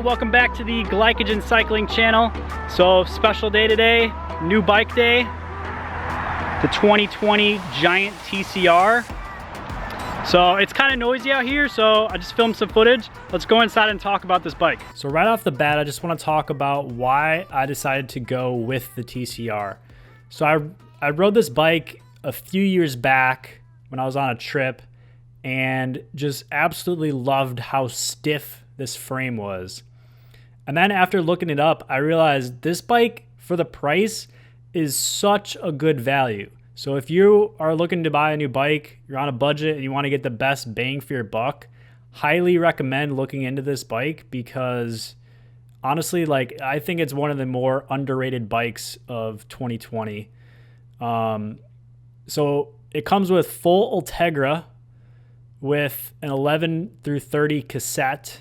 welcome back to the Glycogen Cycling channel. So special day today, new bike day, the 2020 Giant TCR. So it's kind of noisy out here, so I just filmed some footage. Let's go inside and talk about this bike. So right off the bat, I just want to talk about why I decided to go with the TCR. So I rode this bike a few years back when I was on a trip and just absolutely loved how stiff this frame was. And then after looking it up, I realized this bike for the price is such a good value. So if you are looking to buy a new bike, you're on a budget and you want to get the best bang for your buck, highly recommend looking into this bike because honestly, like, I think it's one of the more underrated bikes of 2020. So it comes with full Ultegra with an 11 through 30 cassette.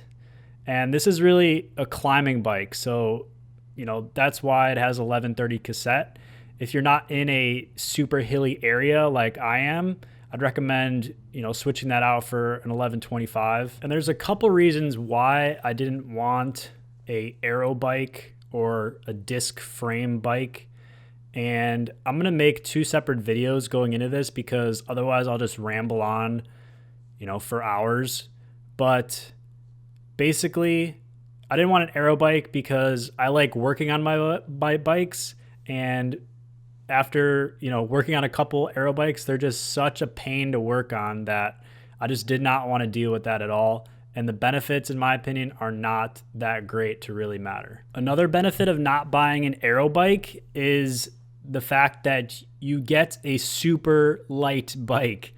And this is really a climbing bike. So, you know, that's why it has 1130 cassette. If you're not in a super hilly area like I am, I'd recommend, you know, switching that out for an 1125. And there's a couple reasons why I didn't want a aero bike or a disc frame bike. And I'm going to make two separate videos going into this because otherwise I'll just ramble on, you know, for hours. But basically, I didn't want an aero bike because I like working on my bikes, and after, you know, working on a couple aero bikes, they're just such a pain to work on that I just did not want to deal with that at all. And the benefits, in my opinion, are not that great to really matter. Another benefit of not buying an aero bike is the fact that you get a super light bike.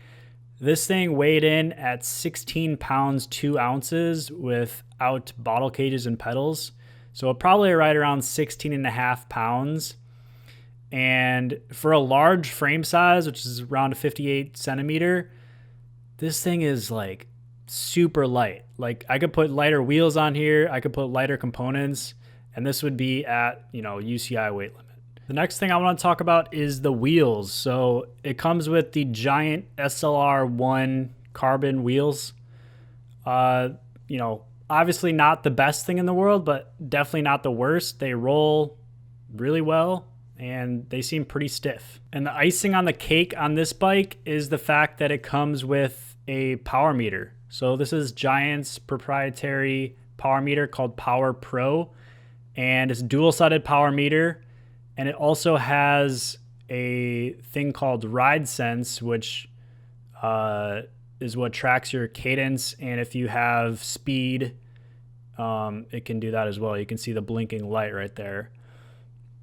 This thing weighed in at 16 pounds, 2 ounces without bottle cages and pedals. So probably right around 16 and a half pounds. And for a large frame size, which is around a 58 centimeter, this thing is like super light. Like, I could put lighter wheels on here. I could put lighter components, and this would be at, you know, UCI weight limit. The next thing I want to talk about is the wheels. So it comes with the Giant SLR1 carbon wheels. You know, obviously not the best thing in the world, but definitely not the worst. They roll really well and they seem pretty stiff. And the icing on the cake on this bike is the fact that it comes with a power meter. So this is Giant's proprietary power meter called Power Pro, and it's a dual-sided power meter. And it also has a thing called Ride Sense, which is what tracks your cadence. And if you have speed, it can do that as well. You can see the blinking light right there.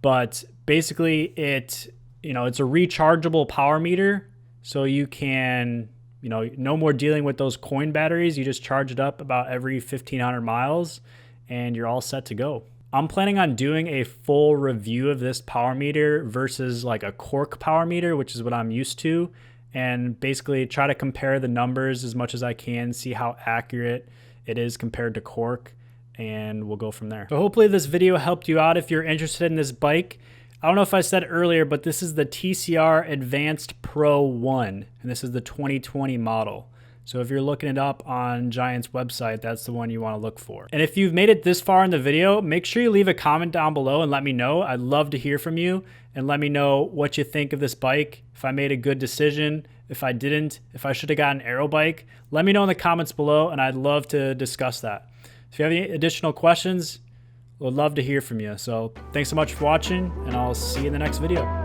But basically it's a rechargeable power meter. So you can, you know, no more dealing with those coin batteries. You just charge it up about every 1,500 miles and you're all set to go. I'm planning on doing a full review of this power meter versus like a cork power meter, which is what I'm used to, and basically try to compare the numbers as much as I can, see how accurate it is compared to cork, and we'll go from there. So hopefully this video helped you out if you're interested in this bike. I don't know if I said earlier, but this is the TCR Advanced Pro 1, and this is the 2020 model. So if you're looking it up on Giant's website, that's the one you want to look for. And if you've made it this far in the video, make sure you leave a comment down below and let me know. I'd love to hear from you and let me know what you think of this bike. If I made a good decision, if I didn't, if I should have got an aero bike, let me know in the comments below and I'd love to discuss that. If you have any additional questions, would love to hear from you. So thanks so much for watching and I'll see you in the next video.